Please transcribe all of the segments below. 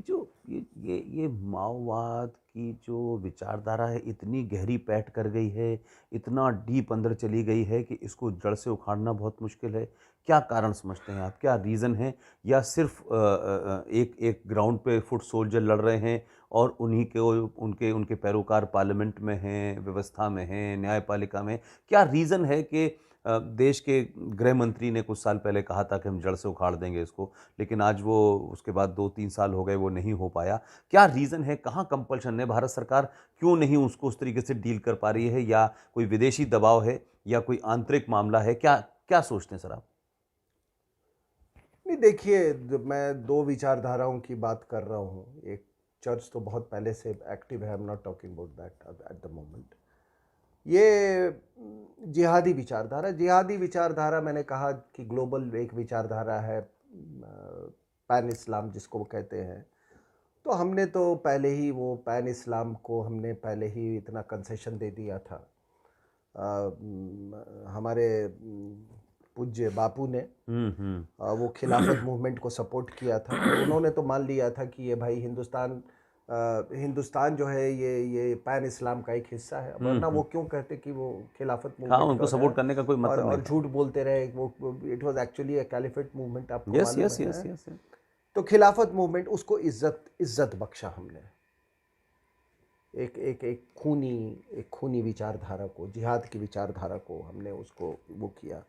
ये माओवाद की जो विचारधारा है इतनी गहरी पैठ कर गई है, इतना डीप अंदर चली गई है कि इसको जड़ से उखाड़ना बहुत मुश्किल है। क्या कारण समझते हैं आप? क्या रीज़न है? या सिर्फ़ एक एक ग्राउंड पे फुट सोल्जर लड़ रहे हैं और उन्हीं के उनके उनके पैरोकार पार्लियामेंट में हैं, व्यवस्था में हैं, न्यायपालिका में। क्या रीज़न है कि देश के गृह मंत्री ने कुछ साल पहले कहा था कि हम जड़ से उखाड़ देंगे इसको, लेकिन आज वो उसके बाद 2-3 साल हो गए वो नहीं हो पाया। क्या रीज़न है? कहाँ कंपल्शन है? भारत सरकार क्यों नहीं उसको उस तरीके से डील कर पा रही है? या कोई विदेशी दबाव है या कोई आंतरिक मामला है? क्या क्या सोचते हैं सर आप? नहीं, देखिए, मैं दो विचारधाराओं की बात कर रहा हूँ। एक चर्च तो बहुत पहले से एक्टिव है, I am not talking about that at the moment. ये जिहादी विचारधारा मैंने कहा कि ग्लोबल एक विचारधारा है, पैन इस्लाम जिसको वो कहते हैं। तो हमने तो पहले ही वो पैन इस्लाम को हमने पहले ही इतना कंसेशन दे दिया था। हमारे पूज्य बापू ने हुँ, हुँ। वो खिलाफत मूवमेंट को सपोर्ट किया था, और उन्होंने तो मान लिया था कि ये भाई हिंदुस्तान जो है ये पैन इस्लाम का एक हिस्सा है, हुँ, वरना वो हुँ। क्यों कहते कि वो खिलाफत हाँ, मूवमेंट उनको सपोर्ट करने का कोई मतलब नहीं और था। झूठ बोलते रहे। वो it was actually a caliphate movement, आपको यस, मालूम यस, है, यस, हैं? Yes, yes. तो खिलाफत मूवमेंट उसको इज्जत इज्जत बख्शा हमने। एक खूनी विचारधारा को, जिहाद की विचारधारा को हमने उसको वो किया।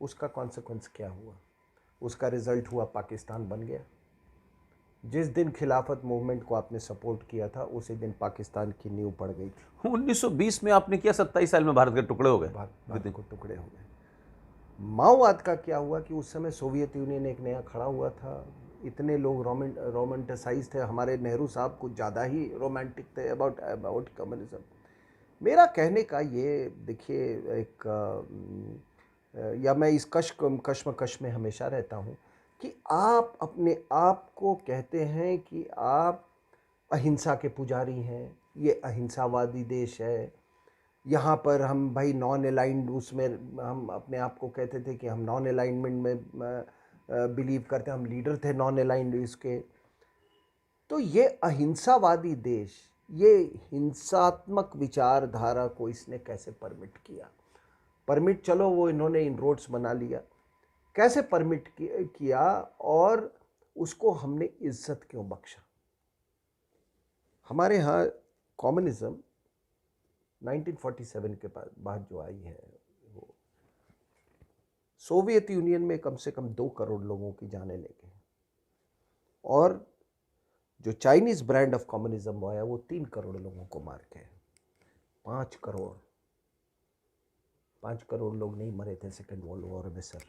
उसका कॉन्सिक्वेंस क्या हुआ? उसका रिजल्ट हुआ पाकिस्तान बन गया। जिस दिन खिलाफत मूवमेंट को आपने सपोर्ट किया था उसी दिन पाकिस्तान की नींव पड़ गई थी। 1920 में आपने किया, 27 साल में भारत के टुकड़े हो गए। भारत विदिन को टुकड़े हो गए। माओवाद का क्या हुआ कि उस समय सोवियत यूनियन एक नया खड़ा हुआ था। इतने लोग रोमांटिसाइज थे, हमारे नेहरू साहब कुछ ज़्यादा ही रोमांटिक थे अबाउट अबाउट कम्युनिज्म। मेरा कहने का ये, देखिए, या मैं इस कश्मकश में हमेशा रहता हूँ कि आप अपने आप को कहते हैं कि आप अहिंसा के पुजारी हैं, ये अहिंसावादी देश है, यहाँ पर हम भाई नॉन अलाइंड, उसमें हम अपने आप को कहते थे कि हम नॉन अलाइनमेंट में बिलीव करते हैं, हम लीडर थे नॉन अलाइंड इसके। तो ये अहिंसावादी देश, ये हिंसात्मक विचारधारा को इसने कैसे परमिट किया? परमिट, चलो वो इन्होंने इन रोड्स बना लिया, कैसे परमिट किया? और उसको हमने इज्जत क्यों बख्शा? हमारे यहाँ कम्युनिज्म 1947 के बाद जो आई है, वो सोवियत यूनियन में कम से कम 2 करोड़ लोगों की जानें ले गई, और जो चाइनीज ब्रांड ऑफ कम्युनिज्म आया वो 3 करोड़ लोगों को मार के, 5 करोड़, 5 करोड़ लोग नहीं मरे थे सेकेंड वर्ल्ड वॉर में सर,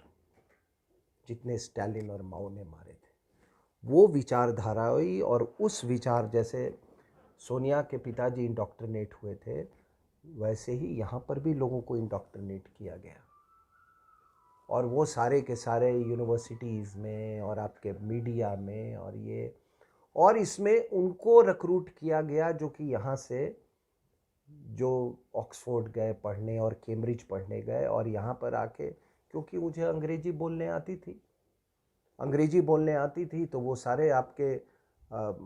जितने स्टालिन और माओ ने मारे थे। वो विचारधारा हुई, और उस विचार जैसे सोनिया के पिताजी इंडोक्ट्रिनेट हुए थे, वैसे ही यहाँ पर भी लोगों को इंडोक्ट्रिनेट किया गया। और वो सारे के सारे यूनिवर्सिटीज़ में और आपके मीडिया में, और इसमें उनको रिक्रूट किया गया जो कि यहाँ से, जो ऑक्सफोर्ड गए पढ़ने और कैम्ब्रिज पढ़ने गए, और यहाँ पर आके, क्योंकि मुझे अंग्रेजी बोलने आती थी, तो वो सारे आपके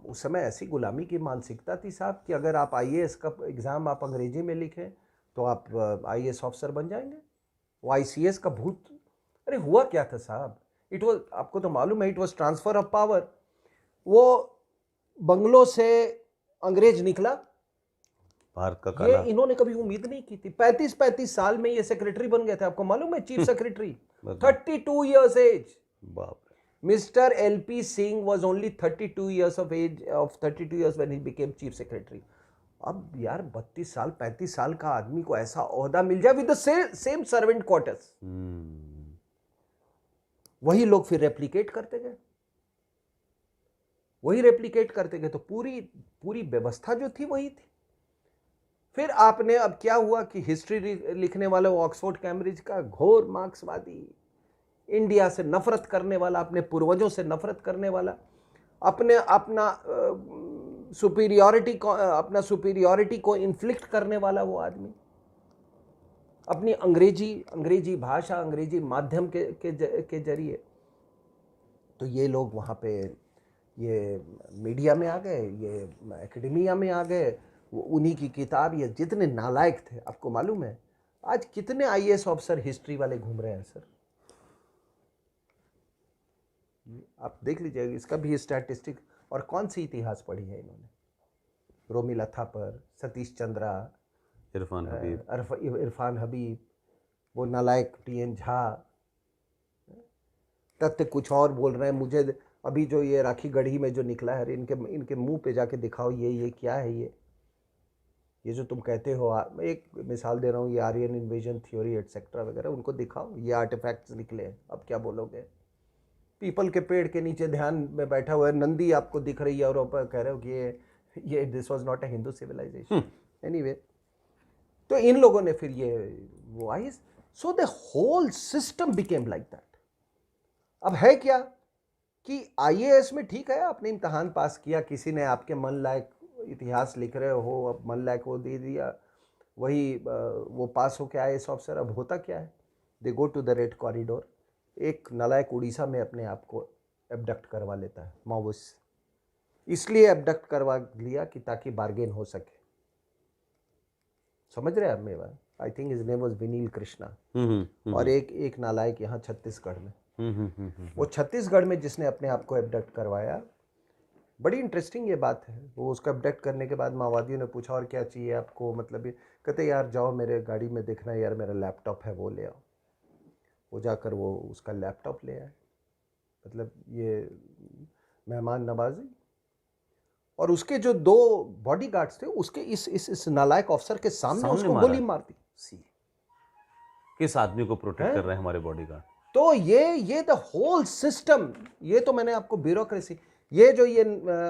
उस समय ऐसी गुलामी की मानसिकता थी साहब कि अगर आप आईएएस का एग्ज़ाम आप अंग्रेजी में लिखें तो आप आईएएस ऑफिसर बन जाएंगे। वो आईसीएस का भूत। अरे हुआ क्या था साहब? इट वाज, आपको तो मालूम है, it was transfer of power. वो बंगलों से अंग्रेज निकला, भारत का ये काला। इन्होंने कभी उम्मीद नहीं की थी। 35 साल में ये सेक्रेटरी बन गए थे, आपको मालूम है, चीफ सेक्रेटरी, बताओ। 32 years एज। बाप रे। Mr. LP Singh was only 32 years of age, of 32 years when he became chief secretary. अब यार 32 साल 35 साल का आदमी को ऐसा ओहदा मिल जाए with the same servant quarters, वही लोग फिर रेप्लिकेट करते गए, तो पूरी पूरी व्यवस्था जो थी वही थी। फिर आपने, अब क्या हुआ कि हिस्ट्री लिखने वाले ऑक्सफोर्ड कैम्ब्रिज का घोर मार्क्सवादी, इंडिया से नफरत करने वाला, अपने पूर्वजों से नफरत करने वाला, अपना सुपीरियॉरिटी को इन्फ्लिक्ट करने वाला वो आदमी, अपनी अंग्रेजी भाषा, अंग्रेजी माध्यम के जरिए। तो ये लोग वहाँ पे ये मीडिया में आ गए, ये एकेडमिया में आ गए, वो उन्हीं की किताब, ये जितने नालायक थे, आपको मालूम है आज कितने आईएएस ऑफिसर हिस्ट्री वाले घूम रहे हैं सर? आप देख लीजिए, इसका भी स्टैटिस्टिक। और कौन सी इतिहास पढ़ी है इन्होंने? रोमिला थापर, सतीश चंद्रा, इरफान हबीब, वो नालायक टीएन झा, तथ्य कुछ और बोल रहे हैं। मुझे अभी जो ये राखी गढ़ी में जो निकला है, इनके मुंह पे जाके दिखाओ ये क्या है? ये जो तुम कहते हो, मैं एक मिसाल दे रहा हूँ, ये आर्यन इन्वेजन थ्योरी एटसेट्रा वगैरह, उनको दिखाओ, ये आर्टिफैक्ट्स निकले हैं, अब क्या बोलोगे? पीपल के पेड़ के नीचे ध्यान में बैठा हुआ है नंदी आपको दिख रही है, और ऊपर कह रहे हो कि ये this was not a Hindu civilization. Anyway, तो इन लोगों ने फिर ये वो आई, so the whole system became like that. अब है क्या कि आईएएस में ठीक है, आपने इम्तहान पास किया, किसी ने आपके मन लायक इतिहास लिख रहे हो, अब मन लायक वो दे दिया, वही वो पास हो के आईएएस ऑफिसर। अब होता क्या है? They go to the red corridor. एक नालायक उड़ीसा में अपने आप को एबडक्ट करवा लेता है, माओवादी इसलिए एबडक्ट करवा लिया कि ताकि बार्गेन हो सके। समझ रहे हैं आप मेरी बात? I think his name was Vineel Krishna. और एक नालायक यहाँ छत्तीसगढ़ में, वो छत्तीसगढ़ में जिसने अपने आप को एबडक्ट करवाया। बड़ी इंटरेस्टिंग ये बात है। वो उसका एबडक्ट करने के बाद माओवादियों ने पूछा और क्या चाहिए आपको, मतलब ये कहते यार जाओ मेरे गाड़ी में देखना यार, मेरा लैपटॉप है वो ले आओ। वो जाकर वो उसका लैपटॉप ले आए, मतलब ये मेहमान नवाजी। और उसके जो 2 बॉडीगार्ड्स थे, उसके इस नालायक ऑफिसर के सामने उसको गोली मार दी। किस आदमी को प्रोटेक्ट कर रहे हैं हमारे बॉडीगार्ड? तो ये द होल सिस्टम, ये तो मैंने आपको ब्यूरोक्रेसी, ये जो ये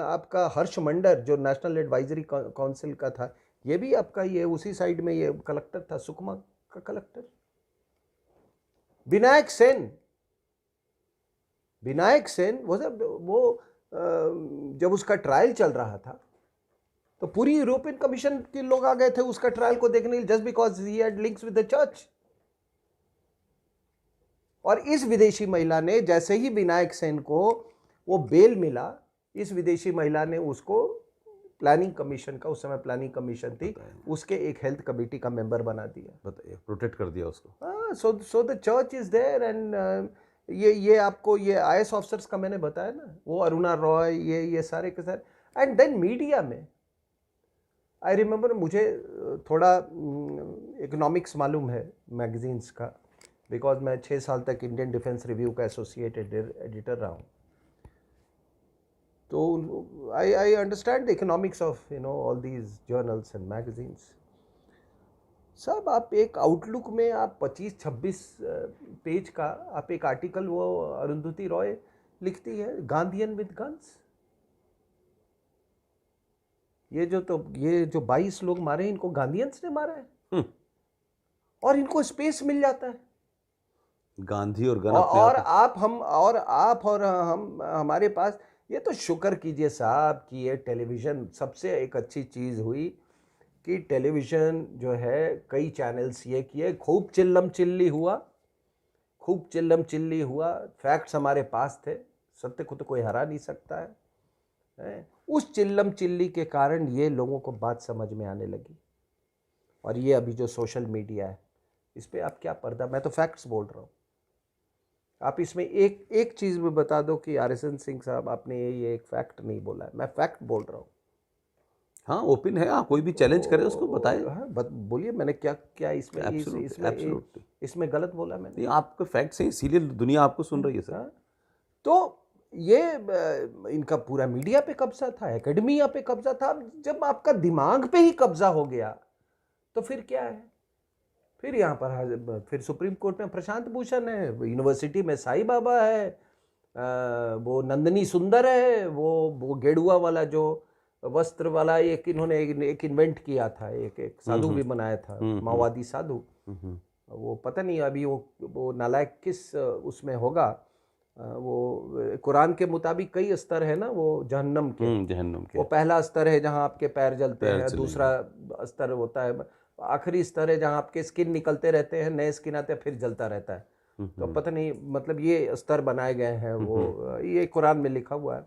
आपका हर्ष मंडर जो नेशनल एडवाइजरी काउंसिल का था, ये भी आपका ये उसी साइड में ये कलेक्टर था, सुकमा का कलेक्टर। विनायक सेन वो जब उसका ट्रायल चल रहा था तो पूरी यूरोपियन कमीशन के लोग आ गए थे उसका ट्रायल को देखने के लिए, just because he had links with the church. और इस विदेशी महिला ने, जैसे ही विनायक सेन को वो बेल मिला, इस विदेशी महिला ने उसको प्लानिंग कमीशन का, उस समय प्लानिंग कमीशन थी, उसके एक हेल्थ कमेटी का मेंबर बना दिया। बताइए, प्रोटेक्ट कर दिया उसको। हाँ, so the church is there. And ये आपको ये आईएएस ऑफिसर्स का मैंने बताया ना, वो अरुणा रॉय, ये सारे के सारे। एंड देन मीडिया में आई रिमेंबर, मुझे थोड़ा इकोनॉमिक्स मालूम है मैगजीन्स का, बिकॉज मैं 6 साल तक इंडियन डिफेंस रिव्यू का एसोसिएटेड एडिटर रहा हूँ। तो I understand the economics of all these journals and magazines. सब आप एक आउटलुक में आप 25-26 पेज का आप एक आर्टिकल, वो अरुंधति रॉय लिखती है, गांधीयन विद गन्स। ये जो 22 लोग मारे, इनको गांधीयंस ने मारा है। और इनको स्पेस मिल जाता है। गांधी और गन और आप और हम हमारे पास, ये तो शुक्र कीजिए साहब कि ये टेलीविज़न सबसे एक अच्छी चीज़ हुई कि टेलीविज़न जो है कई चैनल्स ये किए, खूब चिल्लम चिल्ली हुआ, फैक्ट्स हमारे पास थे, सत्य को तो कोई हरा नहीं सकता है। उस चिल्लम चिल्ली के कारण ये लोगों को बात समझ में आने लगी। और ये अभी जो सोशल मीडिया है, इस पर आप क्या पर्दा, मैं तो फैक्ट्स बोल रहा हूँ। आप इसमें एक चीज़ भी बता दो कि आरएसएन सिंह साहब आपने ये एक फैक्ट नहीं बोला है, मैं फैक्ट बोल रहा हूँ। हाँ, ओपन है, आप कोई भी चैलेंज करे उसको बताए। हाँ, बोलिए मैंने क्या इसमें गलत बोला मैंने? आपके फैक्ट्स हैं, इसीलिए दुनिया आपको सुन रही है सर। हाँ? तो ये इनका पूरा मीडिया पे कब्जा था, एकेडमिया पे कब्जा था। जब आपका दिमाग पे ही कब्जा हो गया तो फिर क्या है? फिर यहाँ पर फिर सुप्रीम कोर्ट में प्रशांत भूषण है, यूनिवर्सिटी में साईं बाबा है, वो नंदनी सुंदर है, वो गेड़ुआ वाला जो वस्त्र वाला इन्होंने एक इन्वेंट किया था, एक साधु भी बनाया था, माओवादी साधु। वो पता नहीं अभी वो नालायक किस उसमें होगा। वो कुरान के मुताबिक कई स्तर है ना, वो जहन्नम के। वो पहला स्तर है जहाँ आपके पैर जलते हैं, दूसरा स्तर होता है, आखिरी स्तर है जहाँ आपके स्किन निकलते रहते हैं, नए स्किन आते हैं, फिर जलता रहता है। तो पता नहीं, मतलब ये स्तर बनाए गए हैं, वो ये कुरान में लिखा हुआ है।